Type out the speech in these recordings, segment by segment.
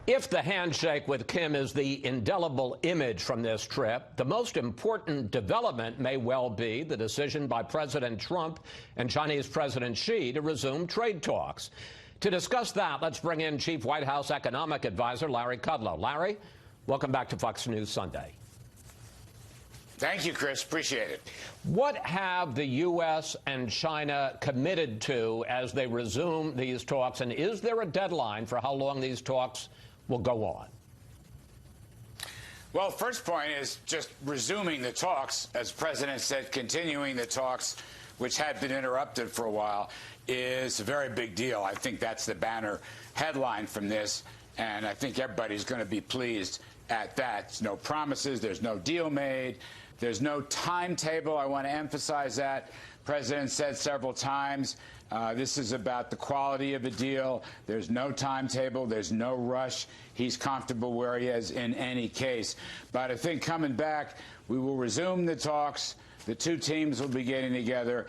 If the handshake with Kim is the indelible image from this trip, the most important development may well be the decision by President Trump and Chinese President Xi to resume trade talks. To discuss that, let's bring in Chief White House Economic Advisor Larry Kudlow. Larry, welcome back to Fox News Sunday. Thank you, Chris. Appreciate it. What have the U.S. and China committed to as they resume these talks, and is there a deadline for how long these talks will go on? Well, first point is just resuming the talks. As the President said, continuing the talks, which had been interrupted for a while, is a very big deal. I think that's the banner headline from this, and I think everybody's going to be pleased at that. There's no promises. There's no deal made. There's no timetable. I want to emphasize that. The President said several times, this is about the quality of a deal. There's no timetable. There's no rush. He's comfortable where he is in any case. But I think coming back, we will resume the talks. The two teams will be getting together.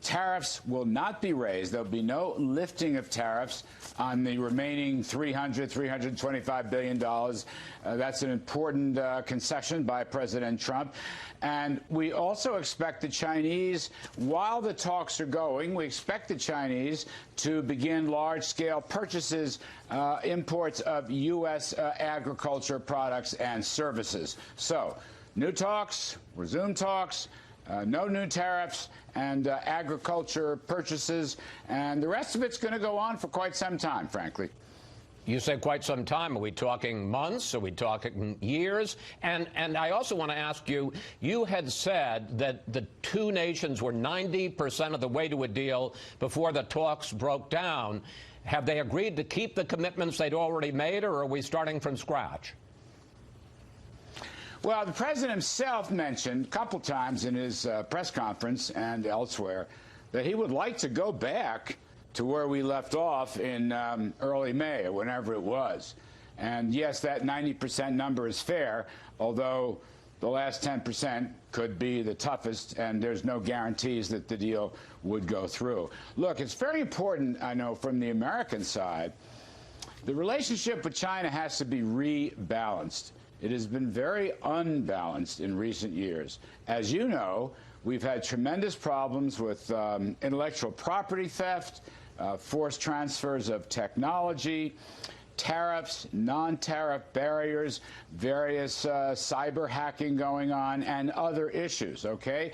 Tariffs will not be raised. There'll be no lifting of tariffs on the remaining $325 billion. That's an important concession by President Trump. And we also expect the Chinese, while the talks are going, we expect the Chinese to begin large-scale purchases, imports of U.S. agriculture products and services. So, new talks, resume talks, no new tariffs, and agriculture purchases. And the rest of it's going to go on for quite some time, frankly. You say quite some time. Are we talking months? Are we talking years? And I also want to ask you, you had said that the two nations were 90% of the way to a deal before the talks broke down. Have they agreed to keep the commitments they'd already made, or are we starting from scratch? Well, the President himself mentioned a couple times in his press conference and elsewhere that he would like to go back to where we left off in early May or whenever it was. And yes, that 90% number is fair, although the last 10% could be the toughest, and there's no guarantees that the deal would go through. Look, it's very important, I know, from the American side, the relationship with China has to be rebalanced. It has been very unbalanced in recent years. As you know, we've had tremendous problems with intellectual property theft, forced transfers of technology, tariffs, non-tariff barriers, various cyber hacking going on, and other issues, okay?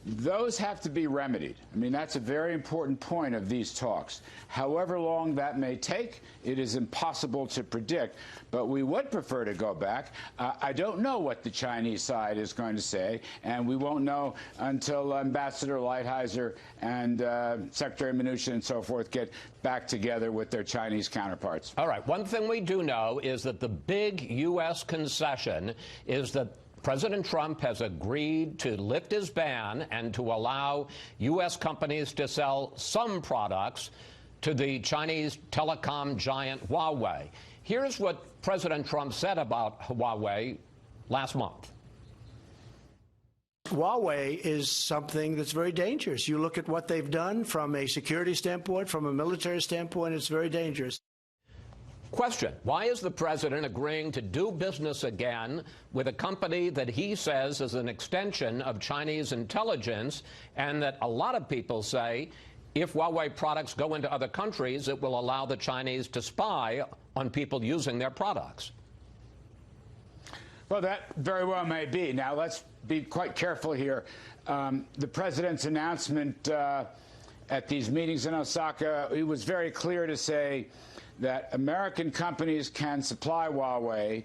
Those have to be remedied. I mean, that's a very important point of these talks. However long that may take, it is impossible to predict. But we would prefer to go back. I don't know what the Chinese side is going to say, and we won't know until Ambassador Lighthizer and Secretary Mnuchin and so forth get back together with their Chinese counterparts. All right. One thing we do know is that the big U.S. concession is that President Trump has agreed to lift his ban and to allow U.S. companies to sell some products to the Chinese telecom giant Huawei. Here's what President Trump said about Huawei last month. Huawei is something that's very dangerous. You look at what they've done from a security standpoint, from a military standpoint, it's very dangerous. Question: why is the president agreeing to do business again with a company that he says is an extension of Chinese intelligence, and that a lot of people say if Huawei products go into other countries, it will allow the Chinese to spy on people using their products? Well, that very well may be. Now, let's be quite careful here. The president's announcement at these meetings in Osaka, he was very clear to say that American companies can supply Huawei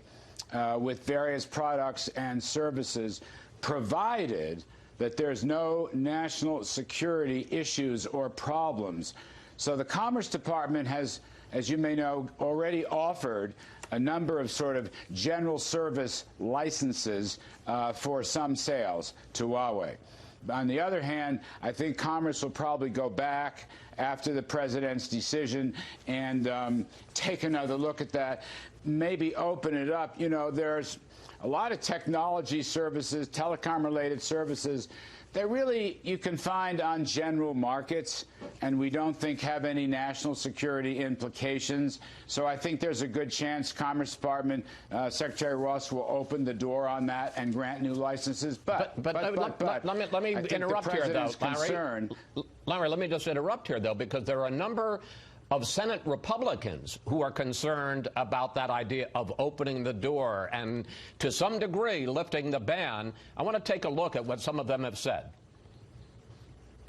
with various products and services, provided that there's no national security issues or problems. So the Commerce Department has, as you may know, already offered a number of sort of general service licenses for some sales to Huawei. On the other hand, I think Commerce will probably go back after the president's decision and take another look at that, maybe open it up. You know, there's a lot of technology services, telecom-related services They really, you can find on general markets, and we don't think have any national security implications. So I think there's a good chance Commerce Department Secretary Ross will open the door on that and grant new licenses. But let me interrupt here, though, Larry. Larry, let me just interrupt here, though, because there are a number of Senate Republicans who are concerned about that idea of opening the door and, to some degree, lifting the ban. I want to take a look at what some of them have said.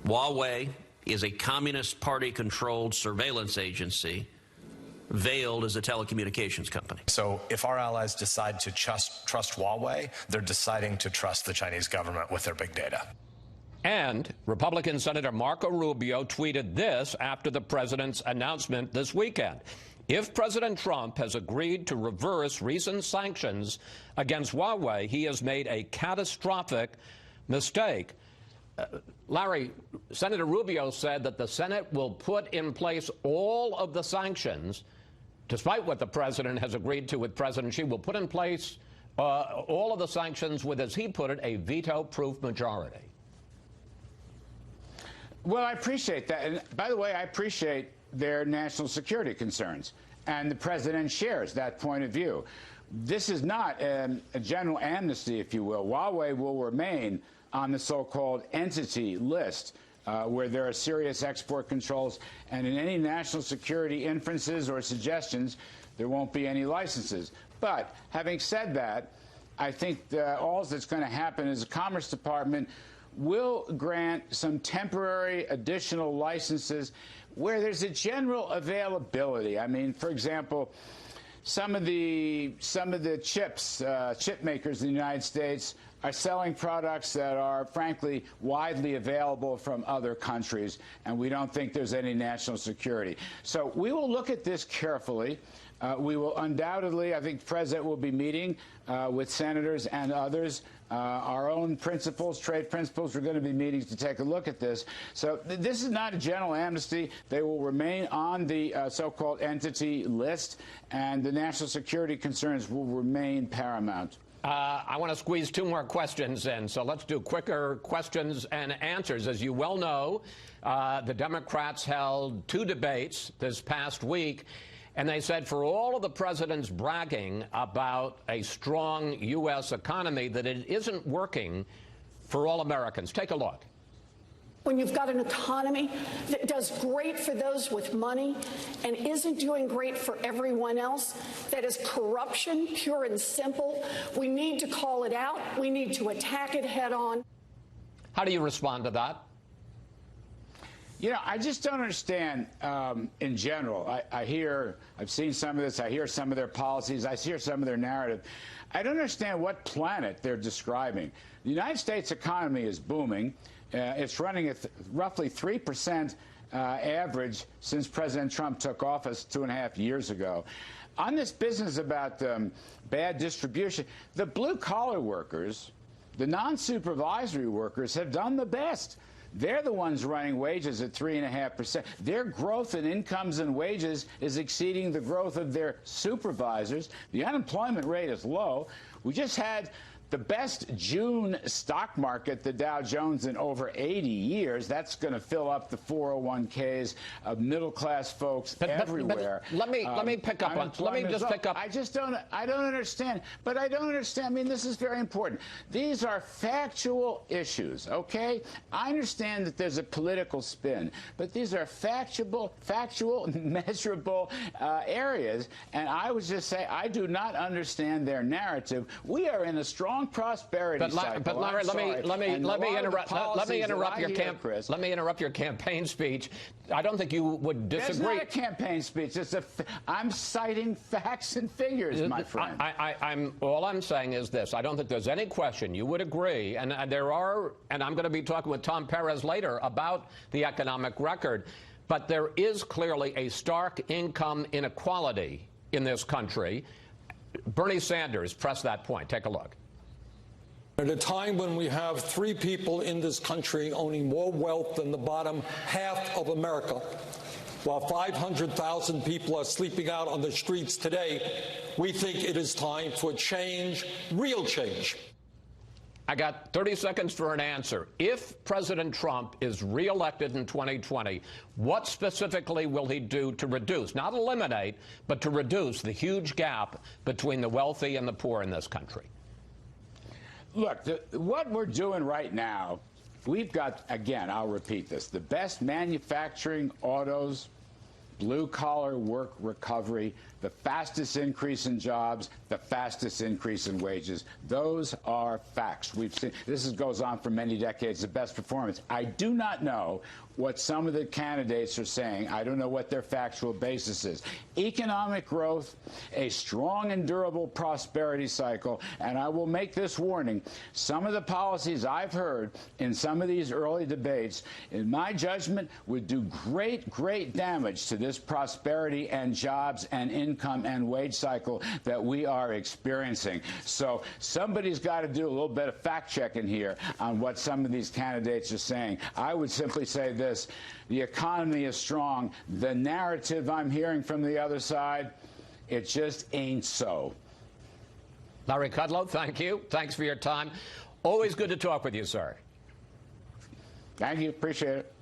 Huawei is a Communist Party-controlled surveillance agency veiled as a telecommunications company. So if our allies decide to trust Huawei, they're deciding to trust the Chinese government with their big data. And Republican Senator Marco Rubio tweeted this after the president's announcement this weekend. If President Trump has agreed to reverse recent sanctions against Huawei, he has made a catastrophic mistake. Larry, Senator Rubio said that the Senate will put in place all of the sanctions, despite what the president has agreed to with President Xi, will put in place all of the sanctions with, as he put it, a veto-proof majority. Well, I appreciate that. And by the way, I appreciate their national security concerns. And the president shares that point of view. This is not a general amnesty, if you will. Huawei will remain on the so-called entity list, where there are serious export controls. And in any national security inferences or suggestions, there won't be any licenses. But having said that, I think all that's going to happen is the Commerce Department will grant some temporary additional licenses where there's a general availability. I mean, for example, some of the chip makers in the United States are selling products that are, frankly, widely available from other countries, and we don't think there's any national security. So we will look at this carefully. We will undoubtedly, I think the president will be meeting with senators and others. Our own principals, trade principals, are going to be meeting to take a look at this. So this is not a general amnesty. They will remain on the so-called entity list, and the national security concerns will remain paramount. I want to squeeze two more questions in, so let's do quicker questions and answers. As you well know, the Democrats held two debates this past week, and they said for all of the president's bragging about a strong U.S. economy, that it isn't working for all Americans. Take a look. When you've got an economy that does great for those with money and isn't doing great for everyone else, that is corruption, pure and simple. We need to call it out. We need to attack it head on. How do you respond to that? You know, I just don't understand in general. I've seen some of this. I hear some of their policies. I hear some of their narrative. I don't understand what planet they're describing. The United States economy is booming. It's running at roughly 3% average since President Trump took office 2.5 years ago. On this business about bad distribution, the blue-collar workers, the non-supervisory workers have done the best. They're the ones running wages at 3.5%. Their growth in incomes and wages is exceeding the growth of their supervisors. The unemployment rate is low. We just had the best June stock market, the Dow Jones, in over 80 years. That's going to fill up the 401ks of middle-class folks everywhere. Let me pick up on. Let me just pick up. I don't understand. But I don't understand. I mean, this is very important. These are factual issues. Okay, I understand that there's a political spin, but these are factual, measurable areas. And I would just say I do not understand their narrative. We are in a strong prosperity cycle. But Larry, let me interrupt your campaign speech. I don't think you would disagree. It's not a campaign speech. I'm citing facts and figures, my friend. All I'm saying is this. I don't think there's any question. You would agree, and I'm going to be talking with Tom Perez later about the economic record, but there is clearly a stark income inequality in this country. Bernie Sanders pressed that point. Take a look. At a time when we have 3 people in this country owning more wealth than the bottom half of America, while 500,000 people are sleeping out on the streets today, we think it is time for change, real change. I got 30 seconds for an answer. If President Trump is reelected in 2020, what specifically will he do to reduce, not eliminate, but to reduce the huge gap between the wealthy and the poor in this country? Look, what we're doing right now, we've got, again, I'll repeat this, the best manufacturing, autos, blue-collar work recovery, the fastest increase in jobs, the fastest increase in wages. Those are facts. We've seen this goes on for many decades, the best performance. I do not know what some of the candidates are saying. I don't know what their factual basis is. Economic growth, a strong and durable prosperity cycle, and I will make this warning. Some of the policies I've heard in some of these early debates, in my judgment, would do great damage to this prosperity and jobs and income and wage cycle that we are experiencing. So somebody's got to do a little bit of fact-checking here on what some of these candidates are saying. I would simply say this: the economy is strong. The narrative I'm hearing from the other side, it just ain't so. Larry Kudlow, thank you. Thanks for your time. Always good to talk with you, sir. Thank you. Appreciate it.